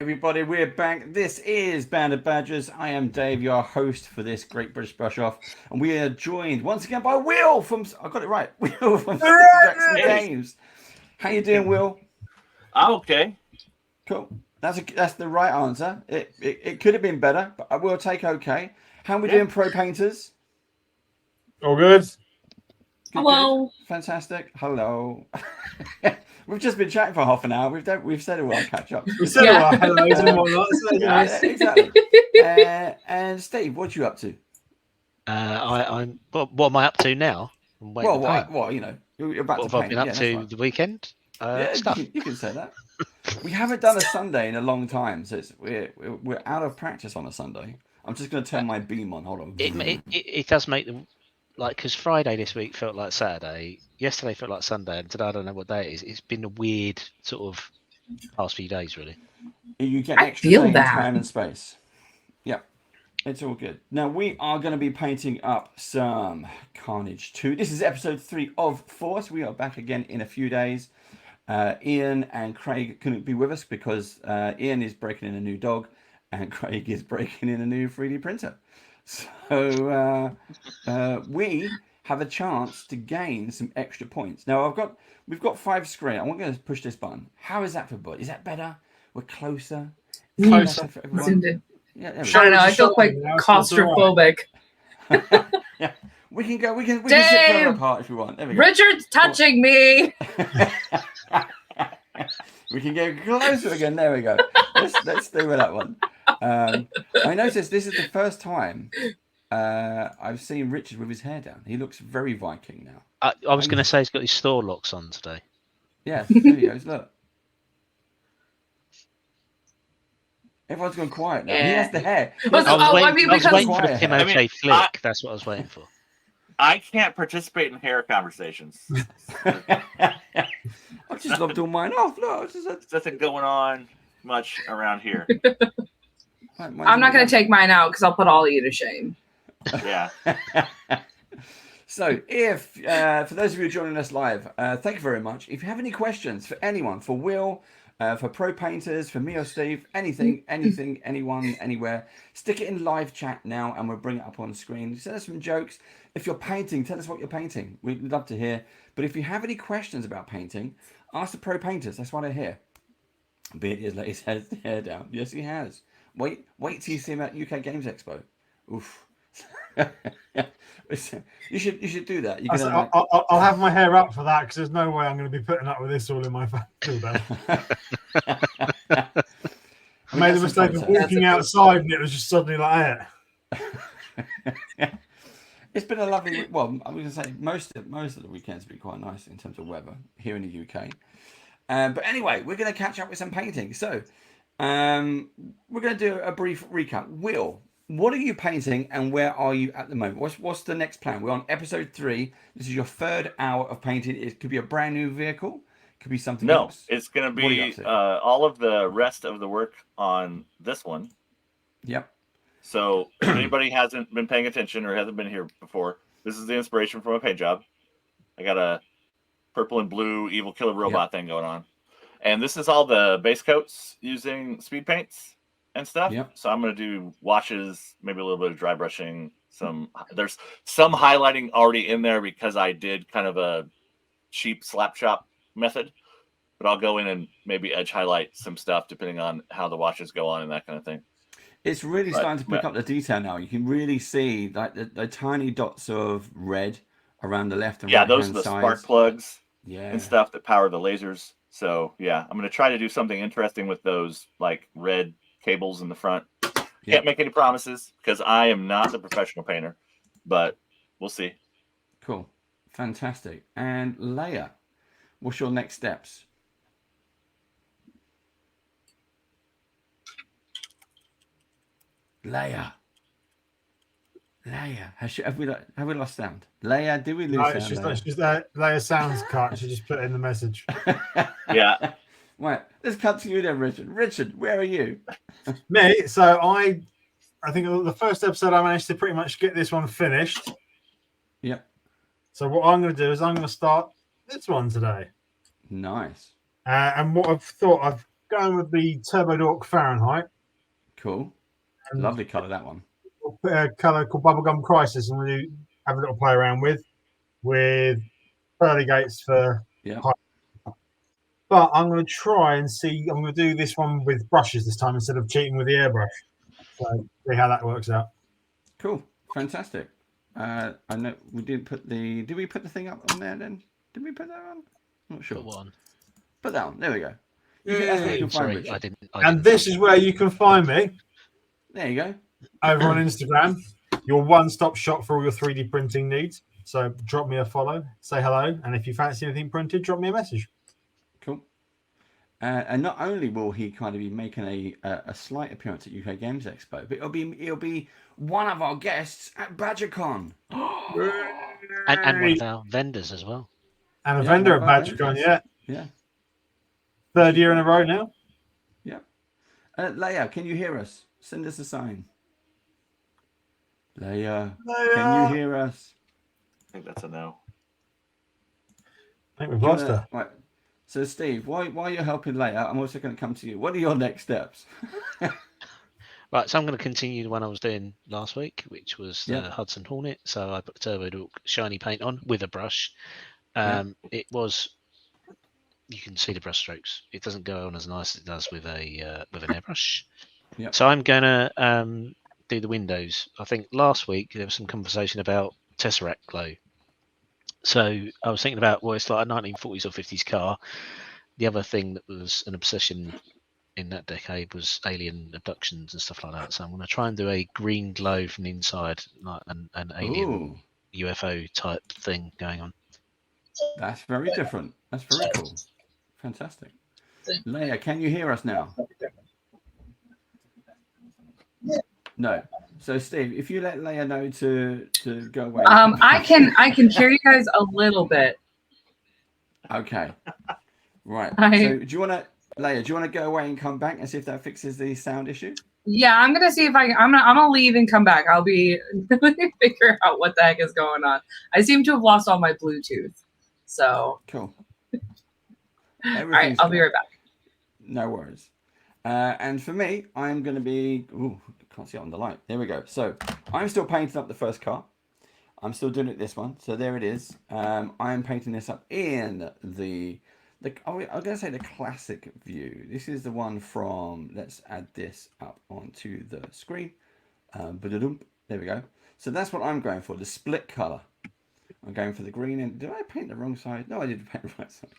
everybody, we're back. This is Band of Badgers. I am Dave, your host for this Great British Brush Off, and we are joined once again by Will from, I got it right, Will from Jackson Games. How you doing, Will? I'm okay. Cool. That's the right answer. It could have been better, but I will take okay. How are we doing, Pro Painters? All good. Hello. Good. Fantastic. Hello. We've just been chatting for half an hour. We've said it will catch up. We said our hellos and whatnot. So yeah, exactly. And Steve, what are you up to? I'm. What am I up to now? Well, you know, you're about what to have I paint. been up Yeah, to right. the weekend? Stuff. You can say that. We haven't done a Sunday in a long time, so we're out of practice on a Sunday. I'm just going to turn my beam on. Hold on. It does make them like, because Friday this week felt like Saturday, yesterday felt like Sunday, and today I don't know what day it is. It's been a weird sort of past few days, really. You get extra time and space. Yeah, it's all good. Now we are going to be painting up some CARnage 2. This is episode 3 of 4. So we are back again in a few days. Ian and Craig couldn't be with us because Ian is breaking in a new dog and Craig is breaking in a new 3D printer. So we have a chance to gain some extra points. Now we've got 5 screen. I'm going to push this button. How is that for Bud? Is that better? We're closer. Closer. Yeah, I don't know. I feel quite claustrophobic. Yeah, we can sit further apart if we want. There we go. Richard's touching me. We can get closer again. There we go. Let's stay with that one. I noticed this is the first time I've seen Richard with his hair down. He looks very Viking now. I was going to say he's got his store locks on today. Yeah, there he goes. Look. Everyone's gone quiet now. Yeah. He has the hair. I was waiting for the Pinochet flick. That's what I was waiting for. I can't participate in hair conversations. I just lobbed all mine off. Look, there's nothing going on much around here. I'm not going to take mine out because I'll put all of you to shame. Yeah. So, if for those of you joining us live, thank you very much. If you have any questions for anyone, for Will, for Pro Painters, for me or Steve, anything, anyone, anywhere, stick it in live chat now and we'll bring it up on screen. Send us some jokes. If you're painting, tell us what you're painting. We'd love to hear. But if you have any questions about painting, ask the Pro Painters. That's why they're here. Beard has let his hair down. Yes, he has. Wait till you see him at UK Games Expo. Oof. You should do that. I'll have my hair up for that because there's no way I'm going to be putting up with this all in my face. I made the mistake of walking outside and it was just suddenly like that. It's been a lovely. Well, I was going to say most of the weekends have been quite nice in terms of weather here in the UK. But anyway, we're going to catch up with some painting. So we're going to do a brief recap. Will, what are you painting and where are you at the moment? What's the next plan? We're on episode 3. This is your 3rd hour of painting. It could be a brand new vehicle. It could be something else. No, it's going to be all of the rest of the work on this one. Yep. So if anybody hasn't been paying attention or hasn't been here before, this is the inspiration from a paint job. I got a purple and blue evil killer robot thing going on. And this is all the base coats using speed paints and stuff. Yep. So I'm going to do washes, maybe a little bit of dry brushing. There's some highlighting already in there because I did kind of a cheap slap chop method. But I'll go in and maybe edge highlight some stuff depending on how the washes go on and that kind of thing. It's really starting to pick up the detail now. You can really see like the tiny dots of red around the left and right hand those are the spark plugs and stuff that power the lasers. So yeah, I'm going to try to do something interesting with those like red cables in the front. Can't make any promises because I am not the professional painter, but we'll see. Cool. Fantastic. And Leia, what's your next steps? Leia. Have we lost sound? Leia, did we lose sound? She's there. Leia sounds cut. She just put in the message. Yeah. Right. Let's cut to you then, Richard. Richard, where are you? Me. So I think the first episode I managed to pretty much get this one finished. Yep. So what I'm going to do is I'm going to start this one today. Nice. And what I've thought, going with the Turbo Dork Fahrenheit. Cool. And Lovely colour, that one. a colour called Bubblegum Crisis, and we have a little play around with pearly gates for Yeah. But I'm going to try and see. I'm going to do this one with brushes this time instead of cheating with the airbrush. So see how that works out. Cool. Fantastic. I know we did put the. Did we put the thing up on there then? Did we put that on? Not sure. Put one. Put that on. There we go. That's what you can find, Sorry, Richard. I didn't. And this is where you can find me There you go. over on Instagram. Your one-stop shop for all your 3D printing needs. So drop me a follow, say hello, and if you fancy anything printed, drop me a message. Cool. And not only will he kind of be making a slight appearance at UK Games Expo, but it'll be one of our guests at BadgerCon. and one of our vendors as well. And a vendor at BadgerCon, yeah. Yeah. 3rd year in a row now. Yeah. Leia, can you hear us? Send us a sign. Leia, can you hear us? I think that's a no. I think we've lost her. Right. So, Steve, while you're helping Leia, I'm also going to come to you. What are your next steps? Right, so I'm going to continue the one I was doing last week, which was the Hudson Hornet. So I put the Turbo Dork shiny paint on with a brush. It was, you can see the brush strokes. It doesn't go on as nice as it does with an airbrush. Yep. So I'm going to do the windows. I think last week there was some conversation about Tesseract glow. So I was thinking about, well, it's like a 1940s or 50s car. The other thing that was an obsession in that decade was alien abductions and stuff like that. So I'm going to try and do a green glow from the inside, like an alien UFO type thing going on. That's very different. That's very cool. Fantastic. Leia, can you hear us now? No. So Steve, if you let Leia know to go away. I can hear you guys a little bit. Okay. Right. So do you want to, Leia? Do you want to go away and come back and see if that fixes the sound issue? Yeah, I'm gonna see if I'm gonna leave and come back. I'll be figure out what the heck is going on. I seem to have lost all my Bluetooth. So cool. All right, I'll be right back. No worries. And for me, I'm going to be... Ooh, can't see it on the light. There we go. So I'm still painting up the first car. I'm still doing it this one. So there it is. I'm painting this up in the I'm going to say the classic view. This is the one from... Let's add this up onto the screen. There we go. So that's what I'm going for, the split color. I'm going for the green. And did I paint the wrong side? No, I didn't paint the right side.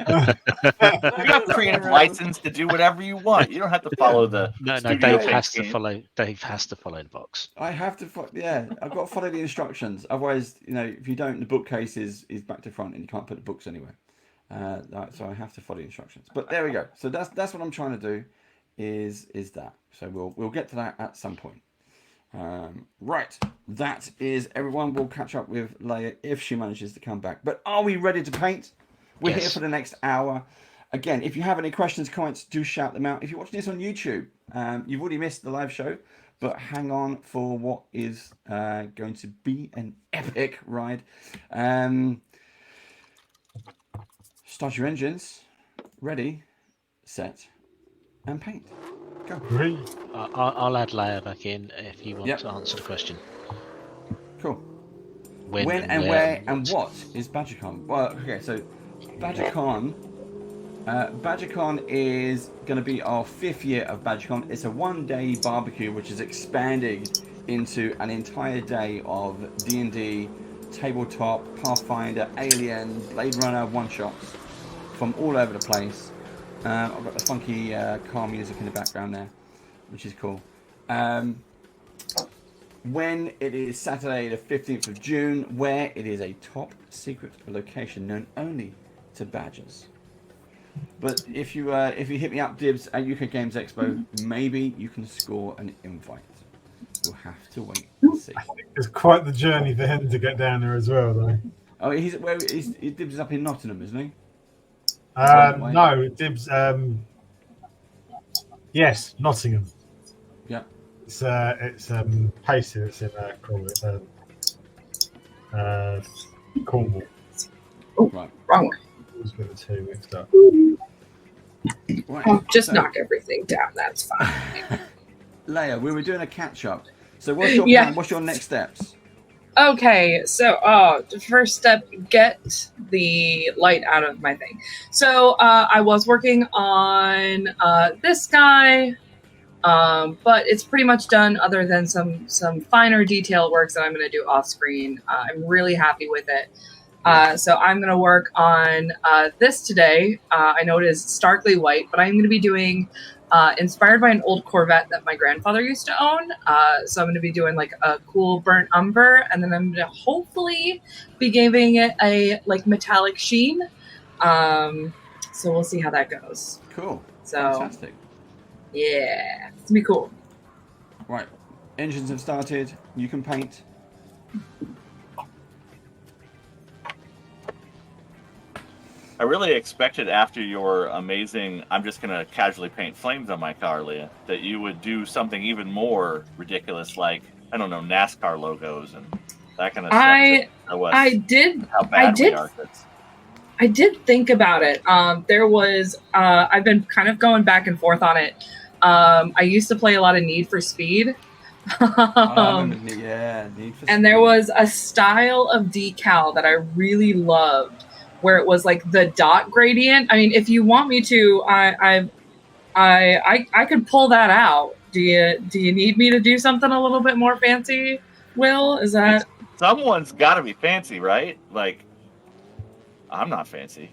You got the creative license to do whatever you want. You don't have to follow the. No, Dave has to follow. Dave has to follow the box. I have to. I've got to follow the instructions. Otherwise, if you don't, the bookcase is back to front, and you can't put the books anywhere. So I have to follow the instructions. But there we go. So that's what I'm trying to do. Is that? So we'll get to that at some point. Right, that is everyone. We'll catch up with Leia if she manages to come back. But are we ready to paint? We're here for the next hour. Again, if you have any questions, comments, do shout them out. If you're watching this on YouTube, you've already missed the live show, but hang on for what is going to be an epic ride. Start your engines. Ready, set, and paint. Go. I'll add Leia back in if you want to answer the question. Cool. When and where and what is BadgerCon? Well, okay, so BadgerCon is going to be our 5th year of BadgerCon. It's a one-day barbecue which is expanding into an entire day of D&D, tabletop, Pathfinder, Alien, Blade Runner one-shots from all over the place. I've got the funky car music in the background there, which is cool. When it is Saturday the 15th of June, where it is a top secret location known only to Badgers. But if you hit me up, Dibs, at UK Games Expo, maybe you can score an invite. We'll have to wait and see. It's quite the journey for him to get down there as well, though. Oh, he's Dibs is up in Nottingham, isn't he? No, Dibs. Yes, Nottingham. Yeah. It's Pacey that's in Cornwall. Oh, right. Wrong. Always get the two mixed up. Right. I'll just so, knock everything down. That's fine. Leia, we were doing a catch up. So what's your Yeah. plan? What's your next steps? Okay, so the first step, get the light out of my thing. So I was working on this guy, but it's pretty much done other than some finer detail works that I'm going to do off screen. I'm really happy with it. So I'm going to work on this today. I know it is starkly white, but I'm going to be doing inspired by an old Corvette that my grandfather used to own. So I'm going to be doing like a cool burnt umber, and then I'm going to hopefully be giving it a like metallic sheen. So we'll see how that goes. Cool. So Fantastic. yeah, it's gonna be cool. Right. Engines have started. You can paint. I really expected after your amazing, I'm just going to casually paint flames on my car, Leah, that you would do something even more ridiculous, like, I don't know, NASCAR logos and that kind of stuff. I did. How bad we are. I did think about it. There was, I've been kind of going back and forth on it. I used to play a lot of Need for Speed. Need for Speed. And there was a style of decal that I really loved, where it was like the dot gradient. I mean, if you want me to, I could pull that out. Do you need me to do something a little bit more fancy? Will, is that? Someone's got to be fancy, right? Like, I'm not fancy.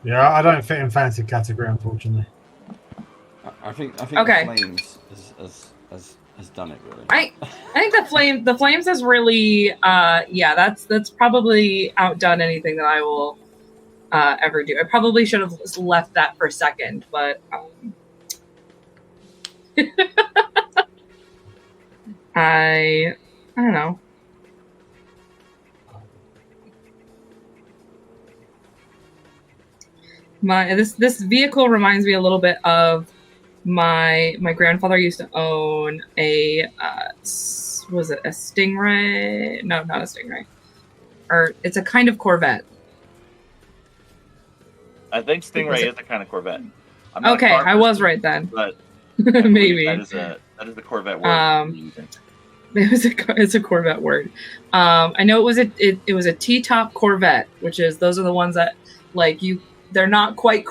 Yeah, I don't fit in fancy category, unfortunately. I think Okay. The Flames has done it really. I think the Flames has really that's probably outdone anything that I will ever do. I probably should have left that for second, but I don't know. This vehicle reminds me a little bit of my grandfather used to own a was it a Stingray? No, not a Stingray. Or it's a kind of Corvette. I think Stingray is a kind of Corvette. Okay, I was right then. But maybe that is the Corvette word. It's a Corvette word. I know it was a T-top Corvette, which is those are the ones that like they're not quite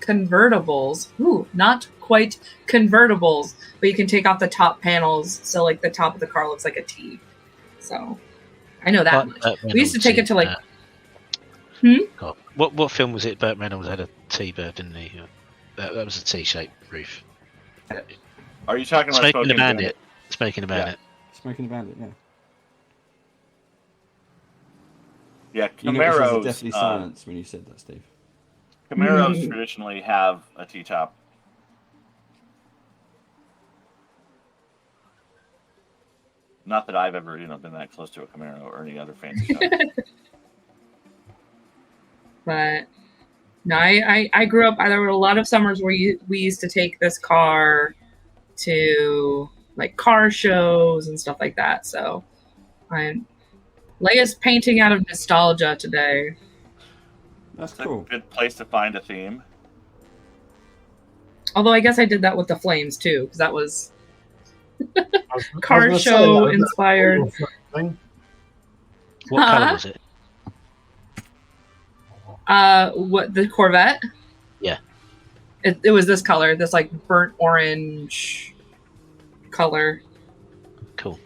convertibles. Ooh, not quite convertibles, but you can take off the top panels, so like the top of the car looks like a T. So I know that much. We used to take it to like. God, what film was it? Burt Reynolds had a T-bird, didn't he? That was a T-shaped roof. Are you talking about Smoking the Bandit? Smoking the Bandit. Smoking the Bandit, yeah. Yeah, Camaros. You definitely silence when you said that, Steve. Camaros traditionally have a T-top. Not that I've ever, been that close to a Camaro or any other fancy car. But no, I grew up. There were a lot of summers where we used to take this car to like car shows and stuff like that. So Leia's painting out of nostalgia today. That's It's cool. a good place to find a theme. Although I guess I did that with the Flames too, because that was car show inspired. What color was it? What, the Corvette? Yeah. It was this color, this like burnt orange color. Cool.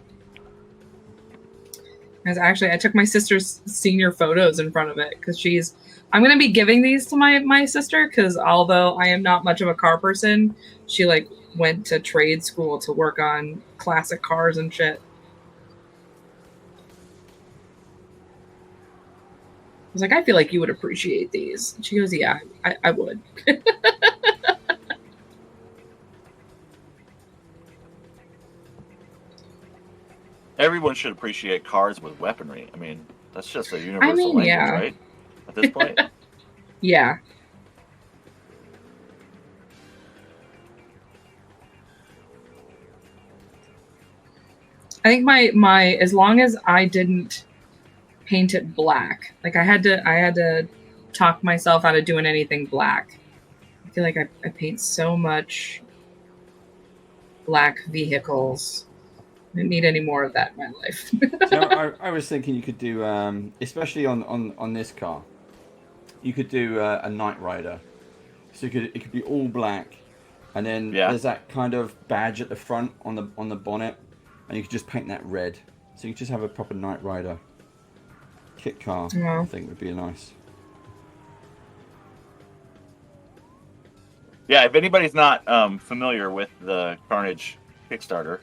Because actually, I took my sister's senior photos in front of it because I'm going to be giving these to my sister because although I am not much of a car person, she like went to trade school to work on classic cars and shit. I was like, I feel like you would appreciate these. And she goes, yeah, I would. Everyone should appreciate cars with weaponry. I mean, that's just a universal language, right? At this point. Yeah. I think my as long as I didn't paint it black, like I had to talk myself out of doing anything black. I feel like I paint so much black vehicles. I don't need any more of that in my life. So I was thinking you could do, especially on this car, you could do a Knight Rider. So it could be all black, and then there's that kind of badge at the front on the bonnet, and you could just paint that red. So you could just have a proper Knight Rider kit car. Yeah. I think would be nice. Yeah, if anybody's not familiar with the CARnage Kickstarter,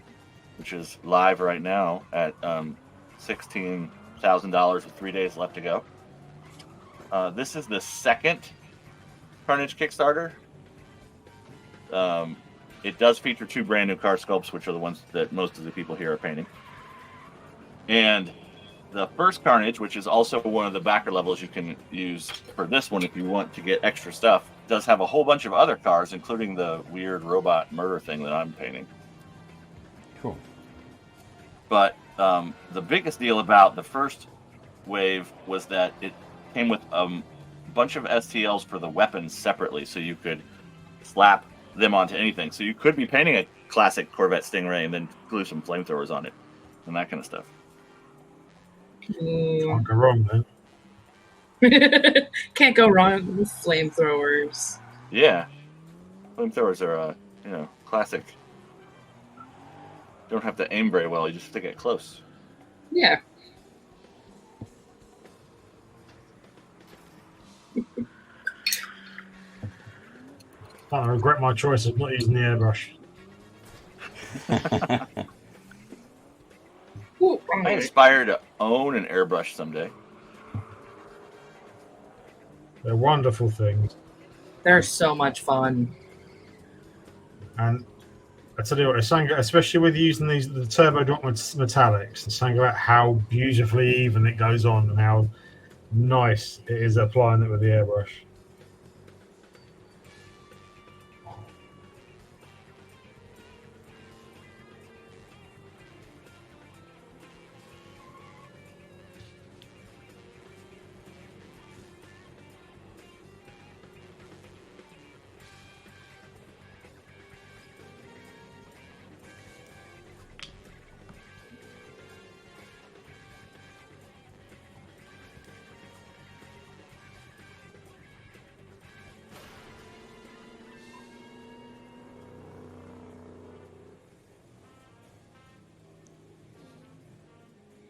which is live right now at $16,000 with 3 days left to go. This is the second CARnage Kickstarter. It does feature 2 brand new car sculpts, which are the ones that most of the people here are painting. And the first CARnage, which is also one of the backer levels you can use for this one if you want to get extra stuff, does have a whole bunch of other cars, including the weird robot murder thing that I'm painting. Cool. But the biggest deal about the first wave was that it came with a bunch of STLs for the weapons separately, so you could slap them onto anything. So you could be painting a classic Corvette Stingray and then glue some flamethrowers on it and that kind of stuff. Can't go wrong then. Can't go wrong with flamethrowers. Yeah, flamethrowers are classic. Don't have to aim very well; you just have to get close. Yeah. I regret my choice of not using the airbrush. Ooh, I aspire to own an airbrush someday. They're wonderful things. They're so much fun. And I tell you what, it's something, especially with using the turbo drop metallics, it's something about how beautifully even it goes on and how nice it is applying it with the airbrush.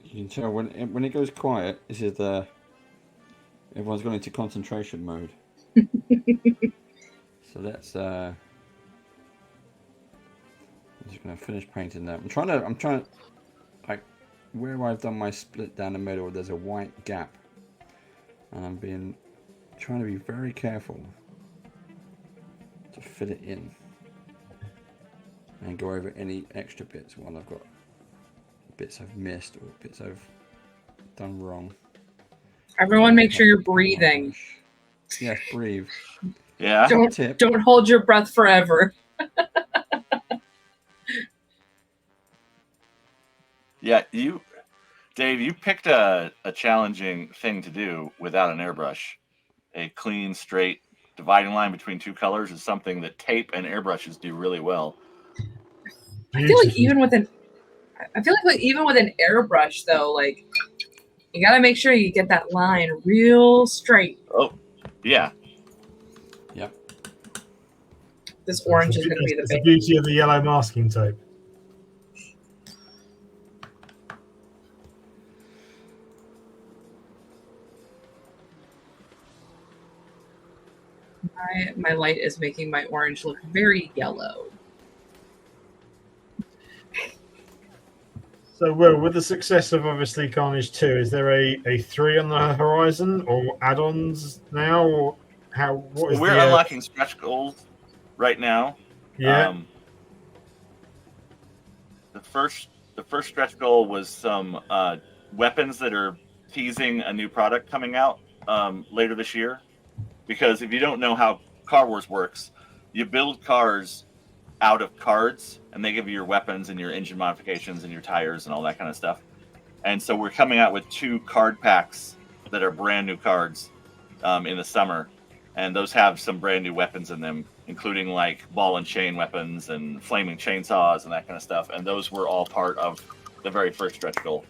You can tell when it goes quiet, this is everyone's gone into concentration mode. So that's I'm just gonna finish painting that. I'm trying to like where I've done my split down the middle. There's a white gap, and I'm trying to be very careful to fit it in and go over any extra bits while I've got bits I've missed or bits I've done wrong. Everyone make sure you're breathing. Yes, breathe. Yeah. Don't hold your breath forever. Yeah, Dave, you picked a challenging thing to do without an airbrush. A clean, straight dividing line between 2 colors is something that tape and airbrushes do really well. I feel like even with an airbrush though, like you gotta make sure you get that line real straight. Oh, yeah. Yep. This orange is gonna be the big. beauty of the yellow masking tape. My light is making my orange look very yellow. So, Will, with the success of obviously CARnage 2, is there a 3 on the horizon or add-ons now? Or what is We're unlocking stretch goals right now. Yeah. The first stretch goal was some weapons that are teasing a new product coming out later this year. Because if you don't know how Car Wars works, you build cars out of cards, and they give you your weapons and your engine modifications and your tires and all that kind of stuff. And so we're coming out with 2 card packs that are brand new cards in the summer, and those have some brand new weapons in them, including like ball and chain weapons and flaming chainsaws and that kind of stuff. And those were all part of the very first stretch goal.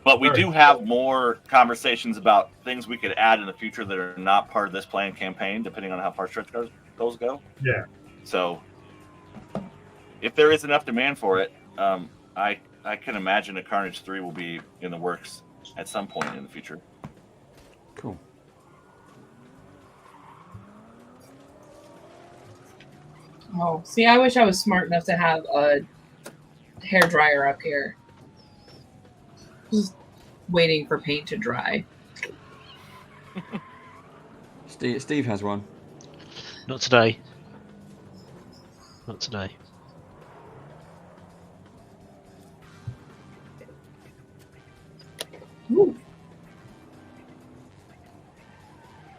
But we do have more conversations about things we could add in the future that are not part of this planned campaign, depending on how far stretch goals go. Yeah. So if there is enough demand for it, I can imagine that CARnage 3 will be in the works at some point in the future. Cool. Oh, see, I wish I was smart enough to have a hairdryer up here. Just waiting for paint to dry. Steve has one. Not today. Not today. Ooh.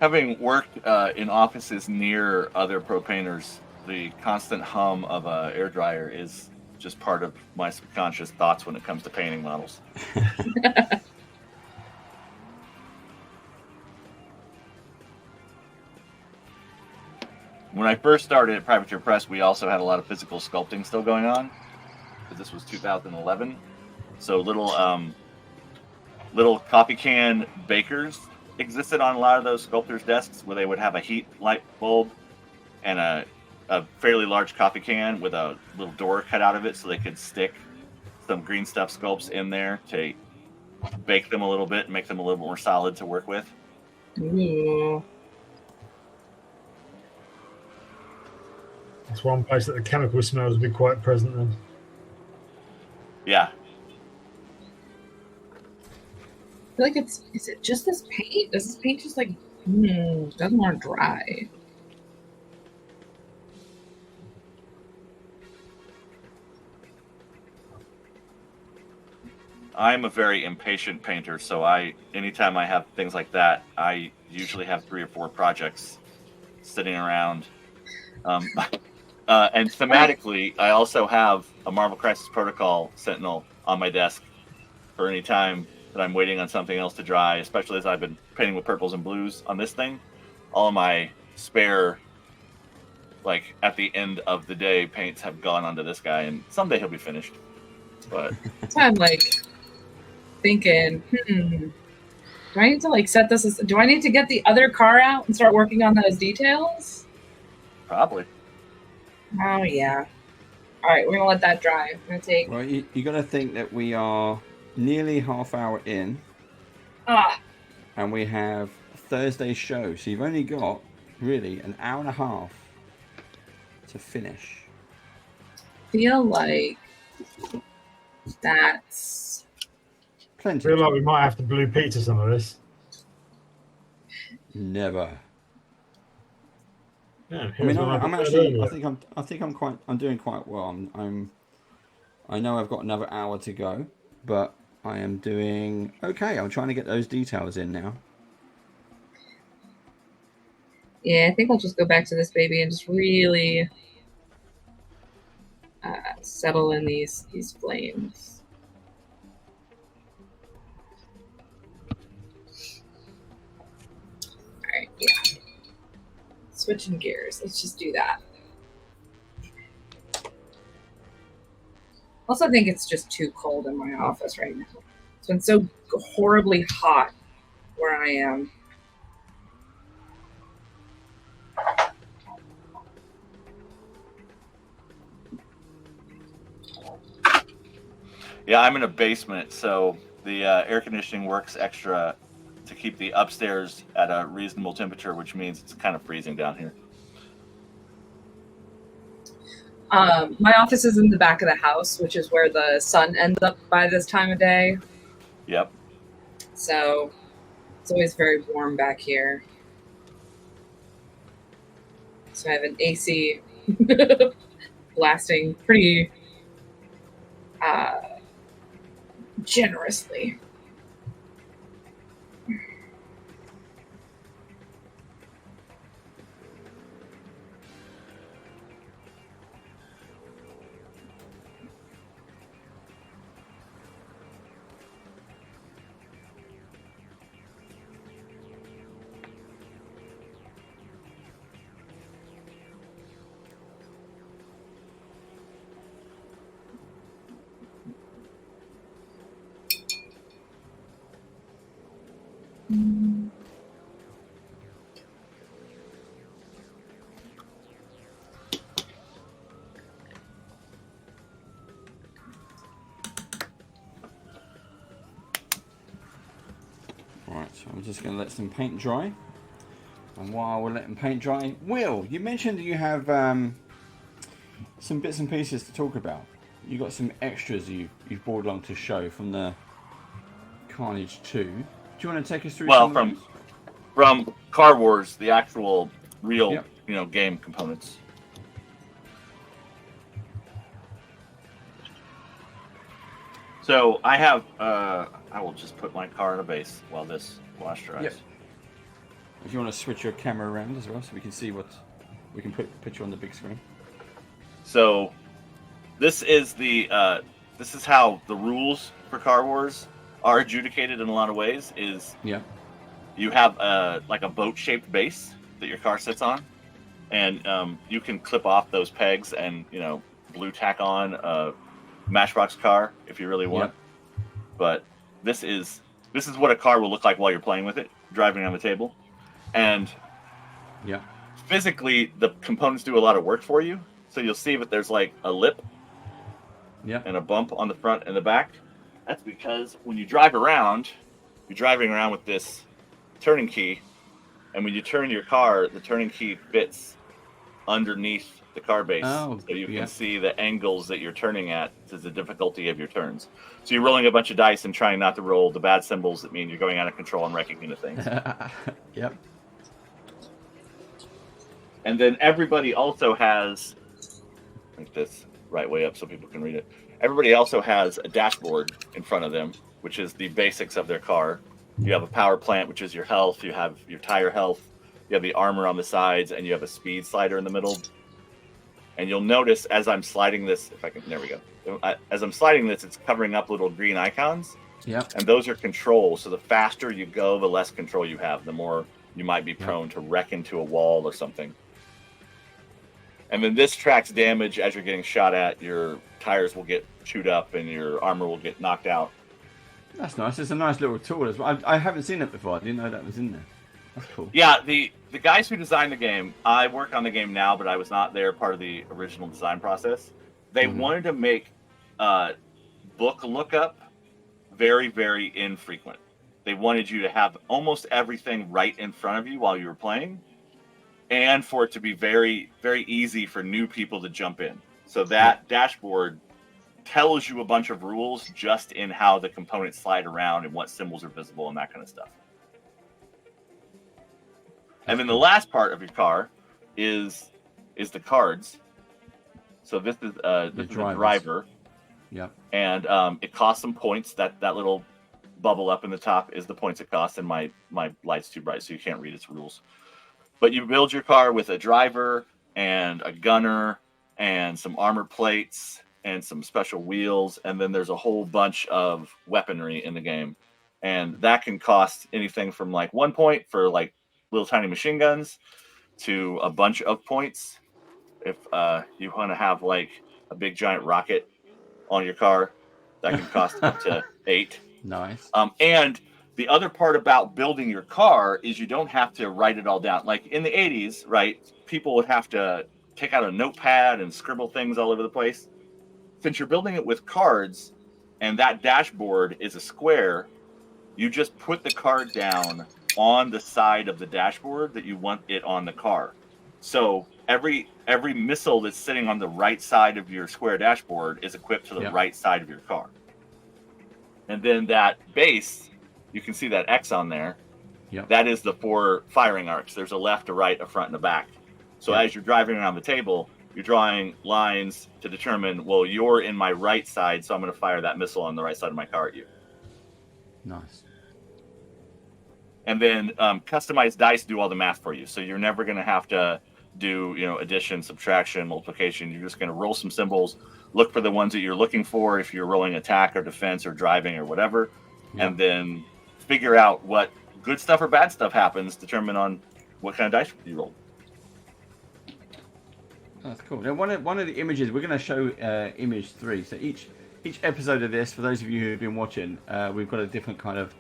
Having worked in offices near other propaners, the constant hum of a air dryer is just part of my subconscious thoughts when it comes to painting models. When I first started at Privateer Press, we also had a lot of physical sculpting still going on, because this was 2011. So little coffee can bakers existed on a lot of those sculptors' desks, where they would have a heat light bulb and a fairly large coffee can with a little door cut out of it, so they could stick some green stuff sculpts in there to bake them a little bit and make them a little more solid to work with. Ooh. That's one place that the chemical smells would be quite present then. Yeah. I feel like is it just this paint? Does this paint just like doesn't want to dry? I'm a very impatient painter, so anytime I have things like that, I usually have 3 or 4 projects sitting around. And thematically, I also have a Marvel Crisis Protocol Sentinel on my desk for any time that I'm waiting on something else to dry, especially as I've been painting with purples and blues on this thing. All of my spare, like, at the end of the day, paints have gone onto this guy, and someday he'll be finished. But So I'm like thinking, do I need to like set this? Do I need to get the other car out and start working on those details? probably. Oh yeah. All right, we're gonna let that dry. I'm gonna take. Well, you got to think that we are nearly half hour in, and we have Thursday's show, so you've only got really an hour and a half to finish. Feel like that's Plenty. I feel like we might have to blue pizza some of this. Never. Yeah, I mean, I'm actually. I think I'm doing quite well. I know I've got another hour to go, but I am doing okay. I'm trying to get those details in now. yeah. I think I'll just go back to this baby and just really settle in these flames. All right, yeah. Switching gears. Let's just do that. Also, I think it's just too cold in my office right now. It's been so horribly hot where I am. Yeah, I'm in a basement, so the air conditioning works extra to keep the upstairs at a reasonable temperature, which means it's kind of freezing down here. My office is in the back of the house, which is where the sun ends up by this time of day. Yep. So it's always very warm back here. So I have an AC blasting pretty generously. I'm just going to let some paint dry. And while we're letting paint dry, Will, you mentioned you have some bits and pieces to talk about. You got some extras you've brought along to show from the CARnage 2. Do you want to take us through? Well, from Car Wars, the actual real game components. So I have I will just put my car in a base while this wash dries. Yep. If you want to switch your camera around as well, so we can see what we can put you on the big screen. So this is this is how the rules for Car Wars are adjudicated in a lot of ways. Is you have like a boat-shaped base that your car sits on, and you can clip off those pegs and blue tack on a Matchbox car if you really want. But this is what a car will look like while you're playing with it, driving on the table, and physically the components do a lot of work for you. So you'll see that there's like a lip and a bump on the front and the back. That's because when you drive around, you're driving around with this turning key, and when you turn your car, the turning key fits underneath the car base, so you can see the angles that you're turning at to the difficulty of your turns. So you're rolling a bunch of dice and trying not to roll the bad symbols that mean you're going out of control and wrecking into things. And then everybody also has, like this right way up so people can read it. Everybody also has a dashboard in front of them, which is the basics of their car. You have a power plant, which is your health. You have your tire health. You have the armor on the sides, and you have a speed slider in the middle. And you'll notice as I'm sliding this, if I can, there we go. As I'm sliding this, it's covering up little green icons. And those are controls. So the faster you go, the less control you have, the more you might be prone to wreck into a wall or something. And then this tracks damage as you're getting shot at. Your tires will get chewed up and your armor will get knocked out. That's nice. It's a nice little tool as well. I haven't seen it before. I didn't know that was in there. That's cool. Yeah, the guys who designed the game, I work on the game now, but I was not there part of the original design process. They wanted to make book lookup very, very infrequent. They wanted you to have almost everything right in front of you while you were playing, and for it to be very, very easy for new people to jump in. So that dashboard tells you a bunch of rules just in how the components slide around and what symbols are visible and that kind of stuff. And then the last part of your car is the cards. So this is the driver. And it costs some points. That little bubble up in the top is the points it costs, and my light's too bright, so you can't read its rules. But you build your car with a driver and a gunner and some armor plates and some special wheels, and then there's a whole bunch of weaponry in the game. And that can cost anything from like 1 point for like little tiny machine guns to a bunch of points if you want to have like a big giant rocket on your car. That can cost up to 8. Nice. And the other part about building your car is you don't have to write it all down. Like in the 80s, right, people would have to take out a notepad and scribble things all over the place. Since you're building it with cards and that dashboard is a square, you just put the card down on the side of the dashboard that you want it on the car. So every missile that's sitting on the right side of your square dashboard is equipped to the right side of your car. And then that base, you can see that X on there. That is the 4 firing arcs. There's a left, a right, a front, and a back. So as you're driving around the table, you're drawing lines to determine, well, you're in my right side, so I'm going to fire that missile on the right side of my car at you. Nice. And then customized dice do all the math for you. So you're never going to have to do, addition, subtraction, multiplication. You're just going to roll some symbols, look for the ones that you're looking for if you're rolling attack or defense or driving or whatever, and then figure out what good stuff or bad stuff happens, determine on what kind of dice you roll. That's cool. Now, one of the images we're going to show image 3. So each episode of this, for those of you who've been watching, we've got a different kind of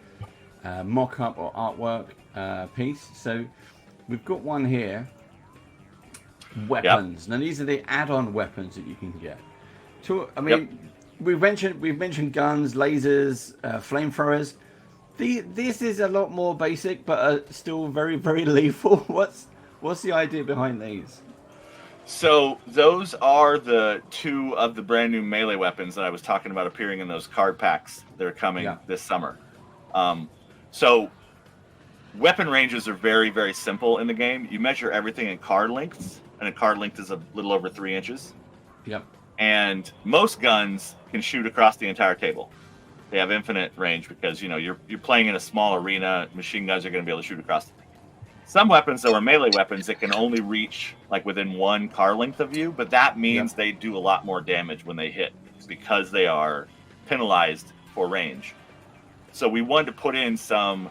mock-up or artwork piece. So we've got one here. Weapons. Now these are the add-on weapons that you can get. We've mentioned guns, lasers, flamethrowers. This is a lot more basic, but still very, very lethal. What's the idea behind these? So those are the two of the brand new melee weapons that I was talking about appearing in those card packs that are coming this summer. So weapon ranges are very, very simple in the game. You measure everything in card lengths, and a card length is a little over 3 inches. Yep. And most guns can shoot across the entire table. They have infinite range because you're playing in a small arena. Machine guns are going to be able to shoot across. Some weapons, though, are melee weapons that can only reach like within 1 car length of you, but that means they do a lot more damage when they hit because they are penalized for range. So we wanted to put in some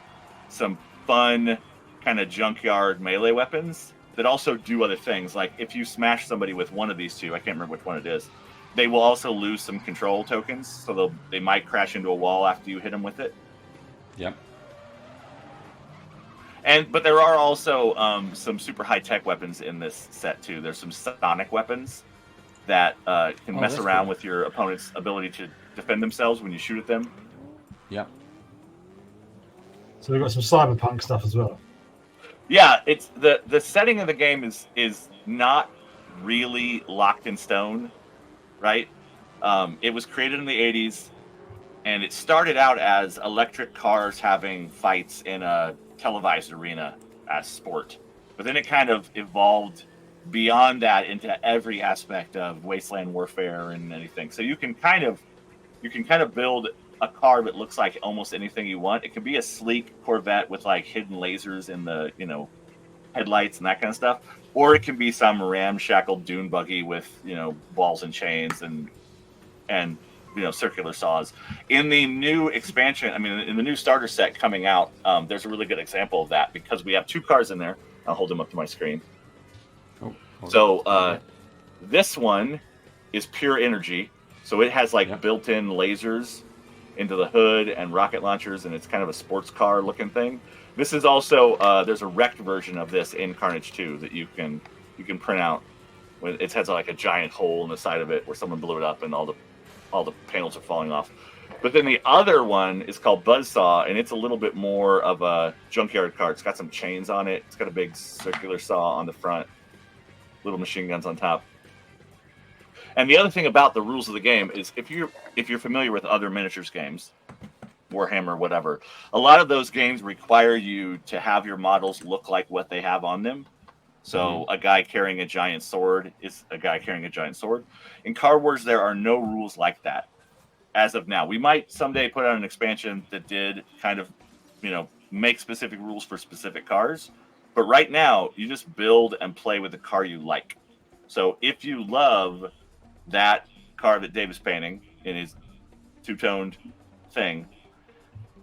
fun kind of junkyard melee weapons that also do other things. Like if you smash somebody with one of these two, I can't remember which one it is, they will also lose some control tokens, so they might crash into a wall after you hit them with it. Yep. But there are also some super high-tech weapons in this set, too. There's some sonic weapons that can mess around with your opponent's ability to defend themselves when you shoot at them. Yep. So they've got some cyberpunk stuff as well. Yeah, it's the setting of the game is not really locked in stone, right? It was created in the 80s, and it started out as electric cars having fights in a televised arena as sport, but then it kind of evolved beyond that into every aspect of wasteland warfare and anything. So you can kind of build a car that looks like almost anything you want. It can be a sleek Corvette with like hidden lasers in the headlights and that kind of stuff, or it can be some ramshackle dune buggy with balls and chains and circular saws. In the new expansion, in the new starter set coming out, there's a really good example of that because we have 2 cars in there. I'll hold them up to my screen. This one is pure energy, so it has built-in lasers into the hood and rocket launchers, and it's kind of a sports car looking thing. This is also there's a wrecked version of this in CARnage 2 that you can print out. It has like a giant hole in the side of it where someone blew it up and all the panels are falling off. But then the other one is called Buzzsaw, and it's a little bit more of a junkyard car. It's got some chains on it. It's got a big circular saw on the front, little machine guns on top. And the other thing about the rules of the game is if you're familiar with other miniatures games, Warhammer, whatever, a lot of those games require you to have your models look like what they have on them. So a guy carrying a giant sword is a guy carrying a giant sword. In Car Wars, there are no rules like that as of now. We might someday put out an expansion that did kind of, make specific rules for specific cars. But right now, you just build and play with the car you like. So if you love that car that Dave is painting in his two-toned thing,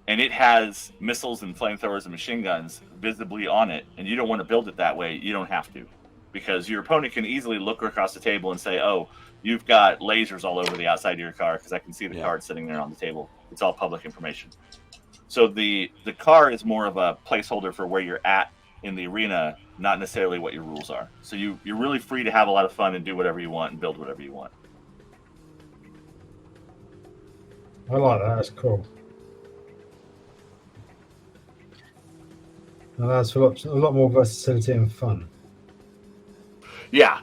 and it has missiles and flamethrowers and machine guns visibly on it, and you don't want to build it that way, you don't have to. Because your opponent can easily look across the table and say, oh, you've got lasers all over the outside of your car because I can see the card sitting there on the table. It's all public information. So the car is more of a placeholder for where you're at in the arena, not necessarily what your rules are. So you're really free to have a lot of fun and do whatever you want and build whatever you want. I like that. That's cool. And that's a lot more versatility and fun. Yeah,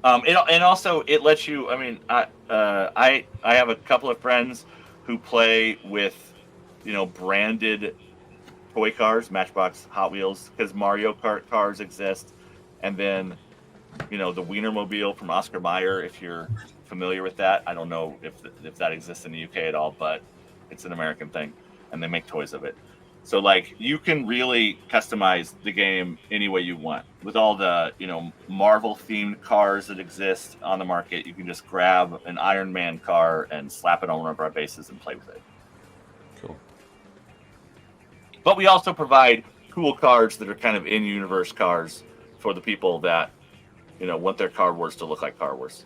and also it lets you. I have a couple of friends who play with, branded toy cars, Matchbox, Hot Wheels, because Mario Kart cars exist, and then, the Wienermobile from Oscar Mayer. If you're familiar with that, I don't know if that exists in the UK at all, but it's an American thing, and they make toys of it. So you can really customize the game any way you want. With all the, Marvel themed cars that exist on the market, you can just grab an Iron Man car and slap it on one of our bases and play with it. Cool. But we also provide cool cars that are kind of in-universe cars for the people that, want their Car Wars to look like Car Wars.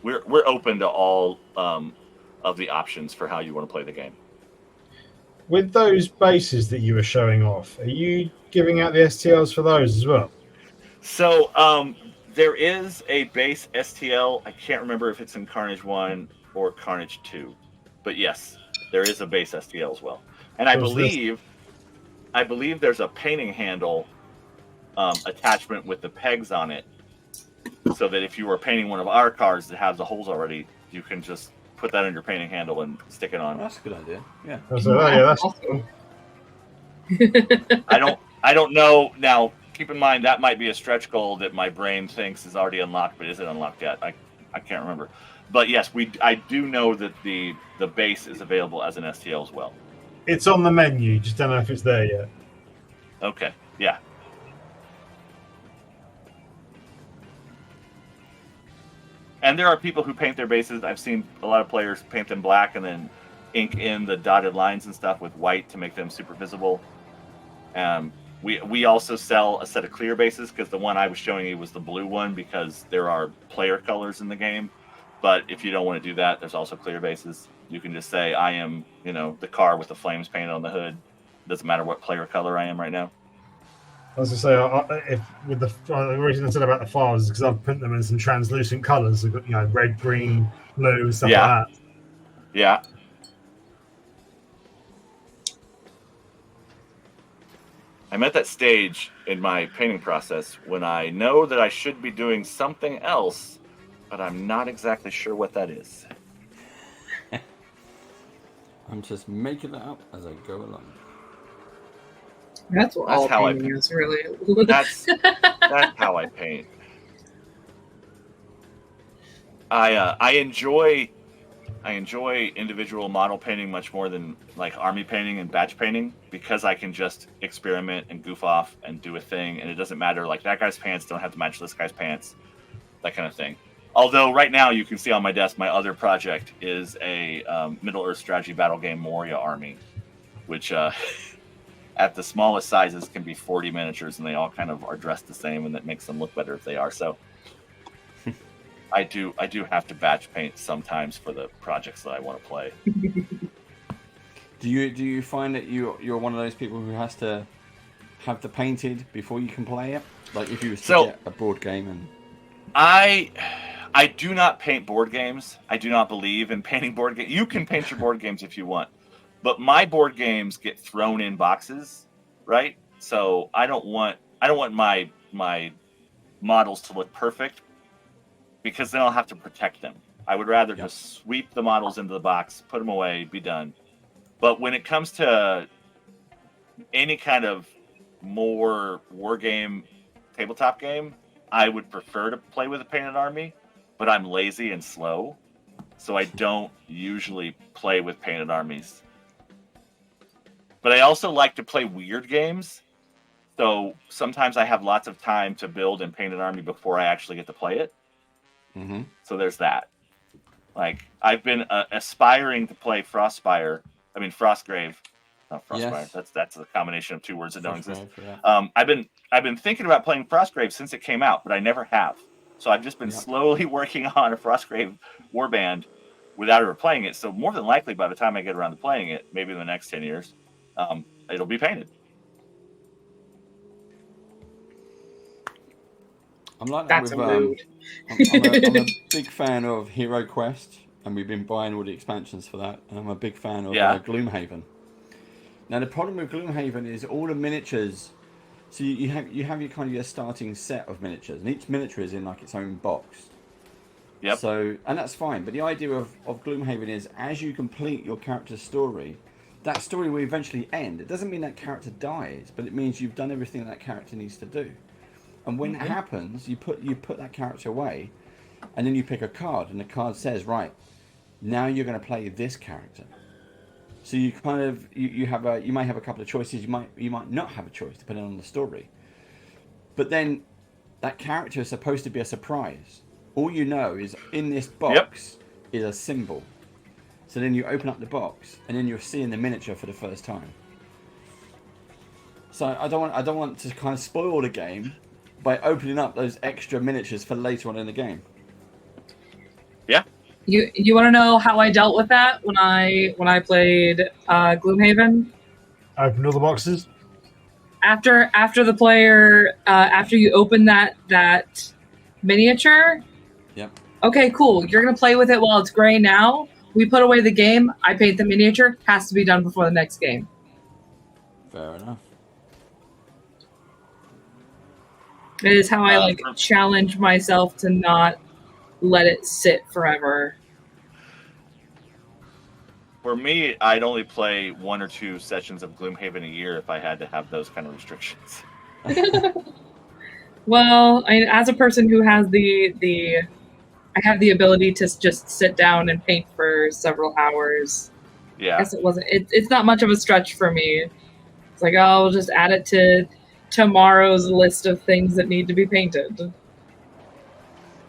We're open to all of the options for how you want to play the game. With those bases that you were showing off, are you giving out the STLs for those as well? So there is a base STL. I can't remember if it's in CARnage 1 or CARnage 2. But yes, there is a base STL as well. And I believe there's a painting handle attachment with the pegs on it, so that if you were painting one of our cars that has the holes already, you can just put that on your painting handle and stick it on. Well, that's a good idea. Yeah. That's cool. I don't know. Now, keep in mind that might be a stretch goal that my brain thinks is already unlocked, but isn't unlocked yet. I can't remember. But yes, I do know that the base is available as an STL as well. It's on the menu. Just don't know if it's there yet. Okay. Yeah. And there are people who paint their bases. I've seen a lot of players paint them black and then ink in the dotted lines and stuff with white to make them super visible. We also sell a set of clear bases, because the one I was showing you was the blue one, because there are player colors in the game. But if you don't want to do that, there's also clear bases. You can just say, I am, the car with the flames painted on the hood. Doesn't matter what player color I am right now. I was going to say, the reason I said about the files is because I've put them in some translucent colours. They've got, red, green, blue, stuff like that. Yeah. I'm at that stage in my painting process when I know that I should be doing something else, but I'm not exactly sure what that is. I'm just making it up as I go along. That's all painting is, really. That's how I paint. I enjoy individual model painting much more than like army painting and batch painting, because I can just experiment and goof off and do a thing, and it doesn't matter. Like, that guy's pants don't have to match this guy's pants, that kind of thing. Although right now you can see on my desk, my other project is a Middle-earth strategy battle game Moria army, which at the smallest sizes can be 40 miniatures, and they all kind of are dressed the same, and that makes them look better if they are. So I do have to batch paint sometimes for the projects that I want to play. Do you find that you're one of those people who has to have the painted before you can play it? Like, if you was to get a board game and I do not paint board games. I do not believe in painting board games. You can paint your board games if you want, but my board games get thrown in boxes, right? So I don't want my models to look perfect, because then I'll have to protect them. I would rather just sweep the models into the box, put them away, be done. But when it comes to any kind of more war game, tabletop game, I would prefer to play with a painted army, but I'm lazy and slow, so I don't usually play with painted armies. But I also like to play weird games, so sometimes I have lots of time to build and paint an army before I actually get to play it. Mm-hmm. So there's that. Like, I've been aspiring to play Frostgrave. Not Frostfire. Yes. That's a combination of two words that don't exist. Yeah. I've been thinking about playing Frostgrave since it came out, but I never have. So I've just been slowly working on a Frostgrave warband without ever playing it. So more than likely, by the time I get around to playing it, maybe in the next 10 years, it'll be painted. I'm like That's that a with, mood. I'm a big fan of Hero Quest, and we've been buying all the expansions for that. And I'm a big fan of Gloomhaven. Now the problem with Gloomhaven is all the miniatures. So you have your kind of your starting set of miniatures, and each miniature is in like its own box. Yep. So, and that's fine, but the idea of Gloomhaven is, as you complete your character's story, that story will eventually end. It doesn't mean that character dies, but it means you've done everything that character needs to do. And when it happens, you put that character away, and then you pick a card, and the card says, right, now you're going to play this character. So you kind of you may have a couple of choices. You might not have a choice depending on the story. But then that character is supposed to be a surprise. All you know is in this box is a symbol. So then you open up the box, and then you're seeing the miniature for the first time. So I don't want to kind of spoil the game by opening up those extra miniatures for later on in the game. Yeah. You want to know how I dealt with that when I played Gloomhaven? Open all the boxes. After the player after you open that miniature. Yep. Okay, cool. You're gonna play with it while it's gray now. we put away the game, I paint the miniature, has to be done before the next game. Fair enough. It is how I challenge myself to not let it sit forever. For me, I'd only play 1 or 2 sessions of Gloomhaven a year if I had to have those kind of restrictions. Well, as a person who has I have the ability to just sit down and paint for several hours. Yeah. I guess it's not much of a stretch for me. It's like, oh, I'll just add it to tomorrow's list of things that need to be painted.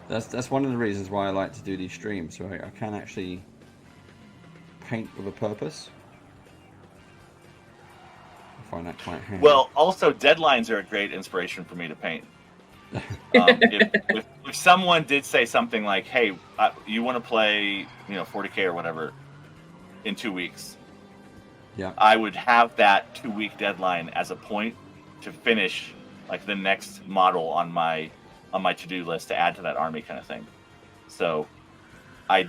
That's one of the reasons why I like to do these streams, so I can actually paint with a purpose. I find that quite handy. Well, also deadlines are a great inspiration for me to paint. If someone did say something like, "Hey, you want to play, 40K or whatever in 2 weeks," yeah, I would have that 2-week deadline as a point to finish like the next model on my to-do list to add to that army kind of thing. So I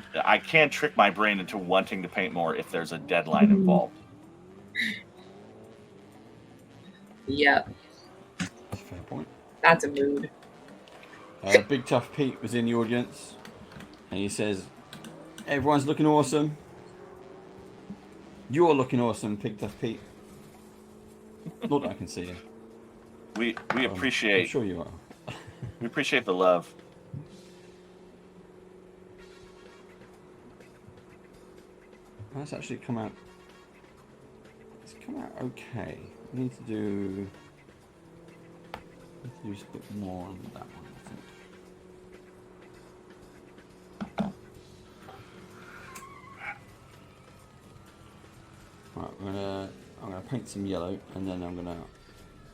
can trick my brain into wanting to paint more if there's a deadline involved. Yeah, that's a fair point. that's a mood. Big Tough Pete was in the audience, and he says, "Everyone's looking awesome. You're looking awesome, Big Tough Pete." Not that I can see you. We appreciate. I'm sure you are. We appreciate the love. That's actually come out. It's come out okay. We need to do just a bit more on that one, I think. Right, I'm gonna paint some yellow, and then I'm gonna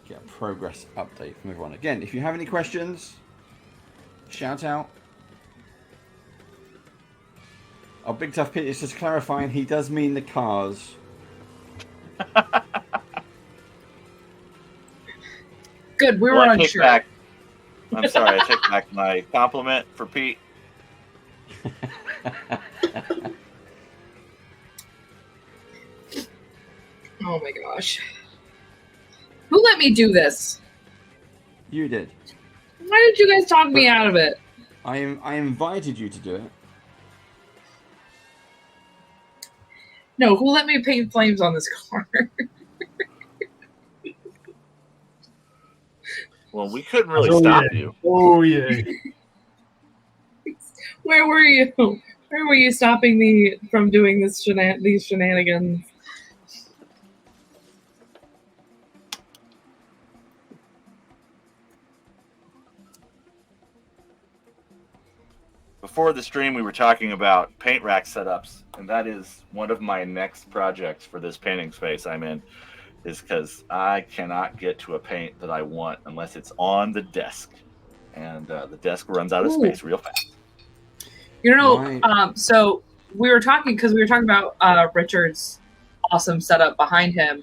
get a progress update from everyone. Again, if you have any questions, shout out. Oh, Big Tough Pit is just clarifying, he does mean the cars. Good, we were unsure. I'm sorry, I take back my compliment for Pete. Oh my gosh. Who let me do this? You did. Why did you guys talk me out of it? I invited you to do it. No, who let me paint flames on this car? Well, we couldn't really stop you. Oh yeah. Where were you? Where were you stopping me from doing these shenanigans? Before the stream, we were talking about paint rack setups, and that is one of my next projects for this painting space I'm in, is because I cannot get to a paint that I want unless it's on the desk, and the desk runs out of space real fast. So we were talking about Richard's awesome setup behind him.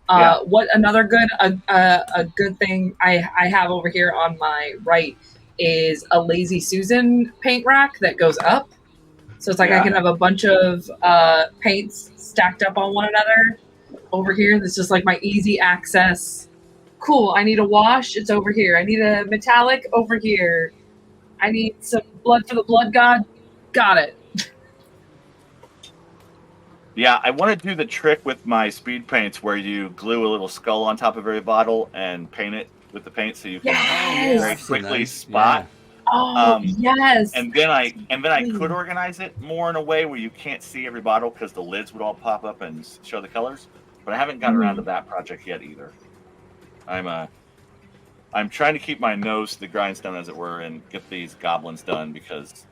What another good a good thing I have over here on my right is a Lazy Susan paint rack that goes up. So it's like I can have a bunch of paints stacked up on one another over here. That's just like my easy access. Cool, I need a wash, it's over here. I need a metallic, over here. I need some blood for the blood god, got it. Yeah, I want to do the trick with my speed paints where you glue a little skull on top of every bottle and paint it with the paint so you can very quickly spot. Oh, yes. And then I could organize it more in a way where you can't see every bottle because the lids would all pop up and show the colors. But I haven't gotten around to that project yet either. I'm trying to keep my nose to the grindstone, as it were, and get these goblins done because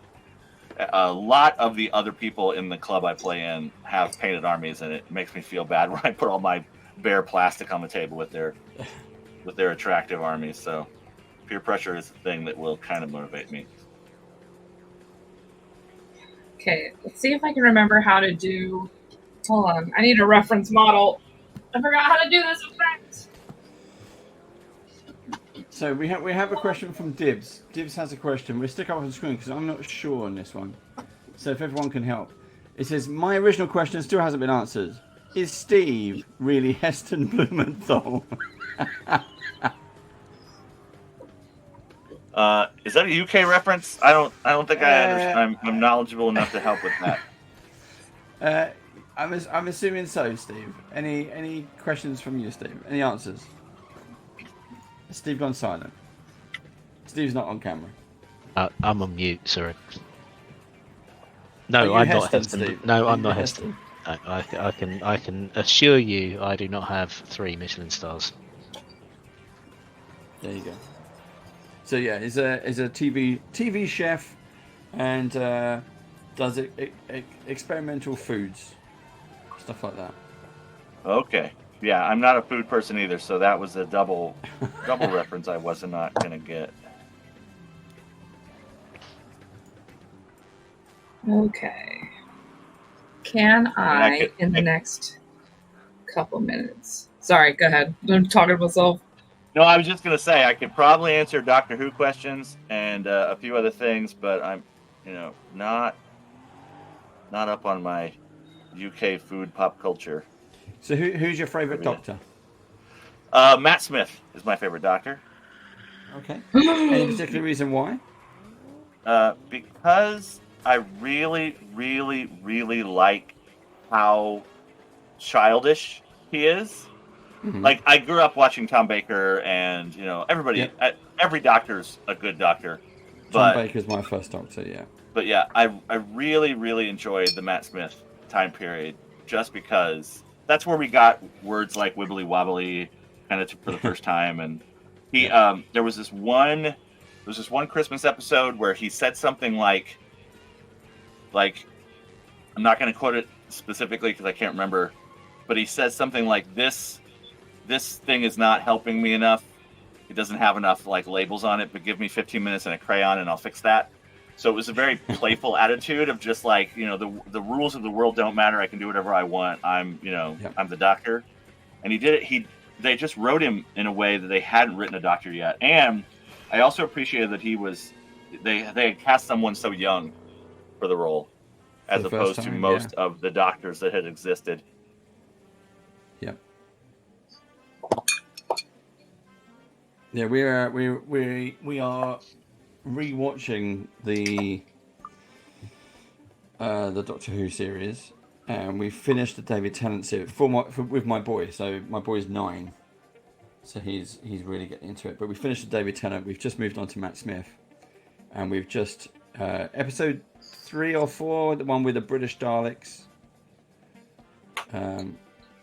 a lot of the other people in the club I play in have painted armies, and it makes me feel bad when I put all my bare plastic on the table with their attractive armies. So peer pressure is the thing that will kind of motivate me. Okay, let's see if I can remember how to do. Hold on, I need a reference model. I forgot how to do this effect. So we have a question from Dibs. Dibs has a question. We'll stick up on the screen because I'm not sure on this one. So if everyone can help. It says, my original question still hasn't been answered. Is Steve really Heston Blumenthal? Is that a UK reference? I don't think I understand. I'm knowledgeable enough to help with that. I'm assuming so, Steve. Any questions from you, Steve? Any answers? Steve gone silent. Steve's not on camera. I'm on mute. Sorry. No, you I'm Heston, not Heston. Steve? No, Are I'm you not Heston? Heston. No, I can assure you, I do not have 3 Michelin stars. There you go. So yeah, he's a TV chef, and does experimental foods, stuff like that. Okay. Yeah, I'm not a food person either, so that was a double reference I was not gonna get. Okay. Can I in the next couple minutes? Sorry, go ahead. I'm talking to myself. No, I was just gonna say I could probably answer Doctor Who questions and a few other things, but I'm, not up on my UK food pop culture. So who's your favorite doctor? Matt Smith is my favorite doctor. Okay. Any particular reason why? Because I really, really, really like how childish he is. Mm-hmm. Like, I grew up watching Tom Baker, and everybody, every doctor's a good doctor. Tom Baker's my first doctor, yeah. But yeah, I really, really enjoyed the Matt Smith time period, just because that's where we got words like wibbly wobbly kind of for the first time. And he, there was this one Christmas episode where he said something like I'm not going to quote it specifically because I can't remember, but he says something like this thing is not helping me enough. It doesn't have enough labels on it, but give me 15 minutes and a crayon and I'll fix that. So it was a very playful attitude of just the rules of the world don't matter. I can do whatever I want. I'm the doctor. And he did it. They just wrote him in a way that they hadn't written a doctor yet. And I also appreciated that they had cast someone so young for the role as opposed to most of the doctors that had existed. Yep. Yeah, we are rewatching the Doctor Who series, and we finished the David Tennant series with my boy. So my boy's 9, so he's really getting into it. But we finished the David Tennant. We've just moved on to Matt Smith, and we've just episode 3 or 4, the one with the British Daleks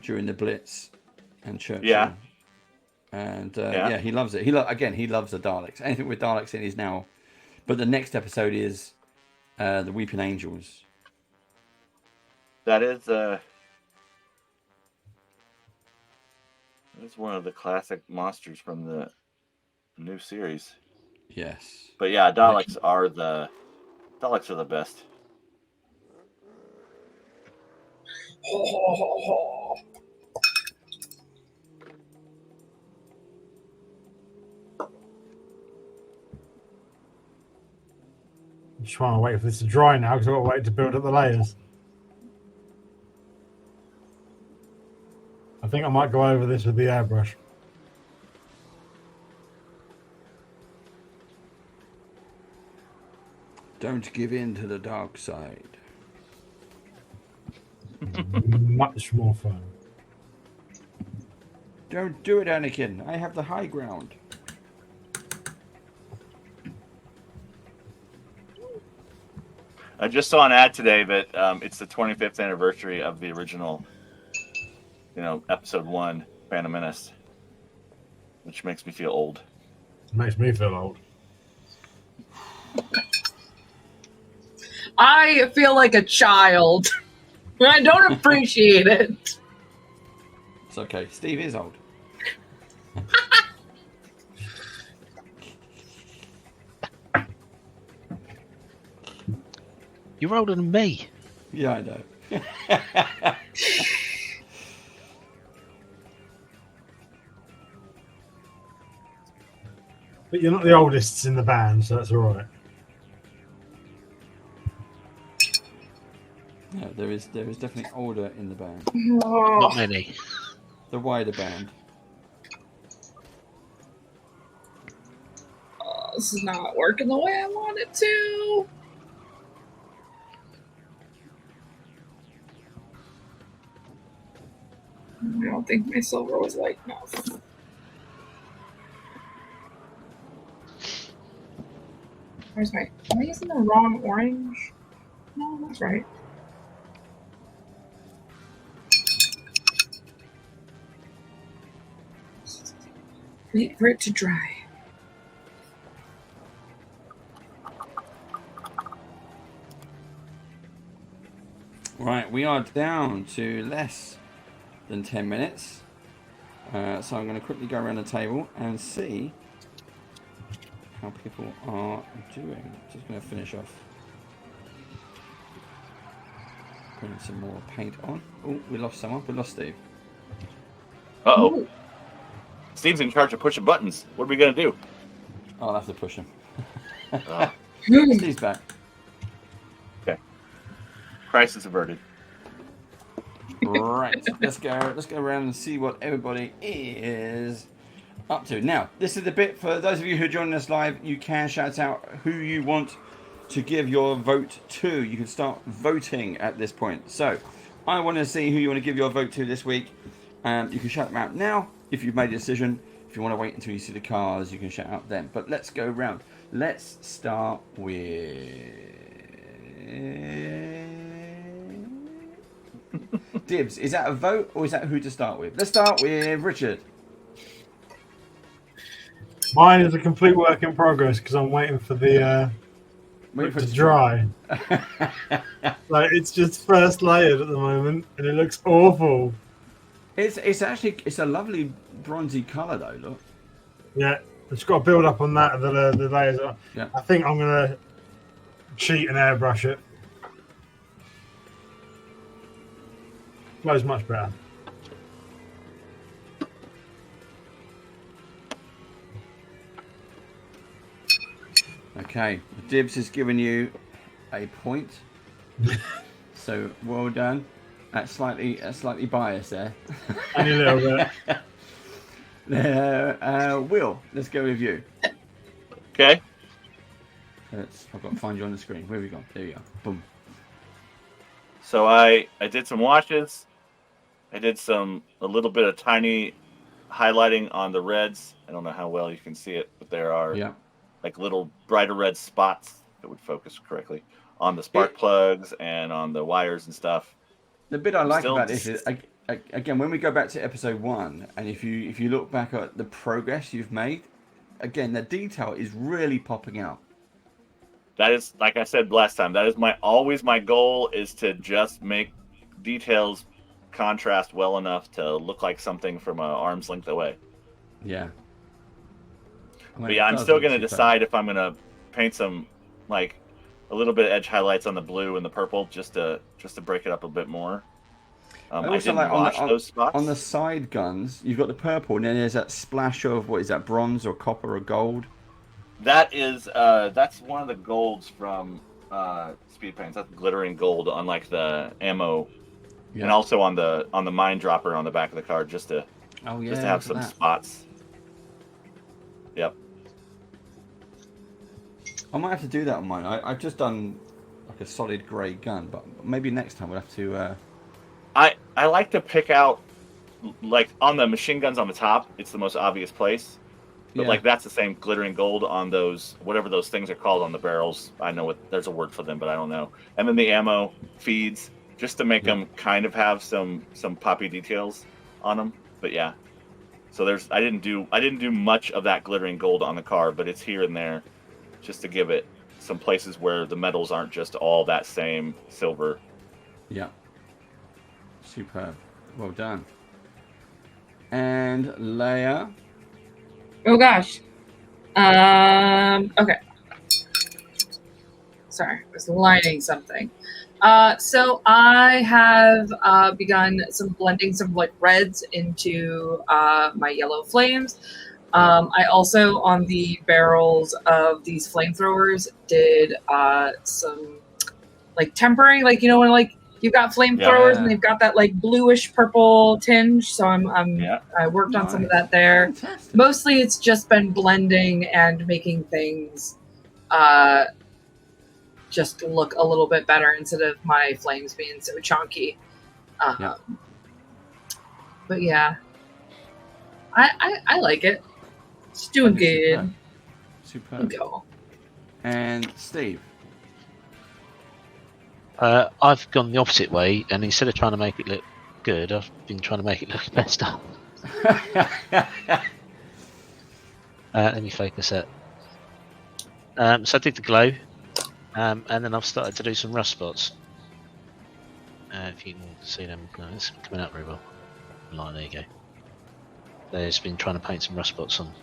during the Blitz and Churchill. Yeah. And he loves it. He loves the Daleks. Anything with Daleks in is now. But the next episode is the Weeping Angels. That is one of the classic monsters from the new series. Yes. But yeah, Daleks are the best. I'm just trying to wait for this to dry now because I've got to wait to build up the layers. I think I might go over this with the airbrush. Don't give in to the dark side. Much more fun. Don't do it, Anakin. I have the high ground. I just saw an ad today that it's the 25th anniversary of the original, episode 1, Phantom Menace, which makes me feel old. It makes me feel old. I feel like a child. I don't appreciate it. It's okay. Steve is old. You're older than me. Yeah, I know. But you're not the oldest in the band, so that's all right. Yeah, There is definitely older in the band. Not many. The wider band. Oh, this is not working the way I want it to. I don't think my silver was light enough. Where's my... Am I using the wrong orange? No, that's right. Wait for it to dry. Right, we are down to less than 10 minutes. So I'm going to quickly go around the table and see how people are doing. Just going to finish off. Putting some more paint on. Oh, we lost someone. We lost Steve. Uh-oh. Ooh. Steve's in charge of pushing buttons. What are we going to do? I'll have to push him. Oh, Steve's back. crisis averted. Right, let's go around and see what everybody is up to. Now, this is the bit for those of you who are joining us live. You can shout out who you want to give your vote to. You can start voting at this point. So, I want to see who you want to give your vote to this week. You can shout them out now if you've made a decision. If you want to wait until you see the cars, you can shout out then. But let's go around. Let's start with Dibs. Is that a vote or is that who to start with? Let's start with Richard. Mine is a complete work in progress because I'm waiting for the Wait for to it to dry. Like it's just first layered at the moment, and it looks awful. It's actually a lovely bronzy colour though. Look. Yeah, it's got to build up on that. The layers. Yeah. I think I'm gonna cheat and airbrush it. Flows much better. Okay, Dibs has given you a point. So well done. That's slightly biased there. Only a little bit. Will, let's go with you. Okay. I've got to find you on the screen. Where have we gone? There you go. Boom. So I did some washes. I did a little bit of tiny highlighting on the reds. I don't know how well you can see it, but there are like little brighter red spots that would focus correctly on the spark plugs and on the wires and stuff. The bit I like about this is, again, when we go back to episode 1, and if you look back at the progress you've made, again, the detail is really popping out. That is, like I said last time, that is always my goal is to just make details contrast well enough to look like something from an arm's length away. Yeah. But yeah, I'm still going to decide if I'm going to paint some, like, a little bit of edge highlights on the blue and the purple just to break it up a bit more. I didn't wash those spots. On the side guns, you've got the purple, and then there's that splash of, what is that, bronze or copper or gold? That is, that's one of the golds from Speed Paints. That's glittering gold on, like, the ammo, and also on the mine dropper on the back of the card, just to have some spots. Yep. I might have to do that on mine. I've just done like a solid grey gun, but maybe next time we'll have to. I like to pick out, like, on the machine guns on the top, it's the most obvious place. But like that's the same glittering gold on those, whatever those things are called on the barrels. I know there's a word for them, but I don't know. And then the ammo feeds, just to make them kind of have some poppy details on them. But yeah, so I didn't do much of that glittering gold on the car, but it's here and there, just to give it some places where the metals aren't just all that same silver. Yeah. Superb. Well done. And Leia. Oh gosh. Okay. Sorry, I was lining something. So I have begun blending some like reds into my yellow flames. I also, on the barrels of these flamethrowers, did some like tempering, like, you know, when like You've got flamethrowers, and they've got that like bluish purple tinge. So I worked on some of that there. Fantastic. Mostly, it's just been blending and making things just look a little bit better instead of my flames being so chunky. But yeah, I like it. It's doing good. Superb. Go. And Steve. I've gone the opposite way, and instead of trying to make it look good, I've been trying to make it look messed up. Let me focus it. So I did the glow, and then I've started to do some rust spots. If you can see them, it's coming out very well. Line, there you go. There's been trying to paint some rust spots on.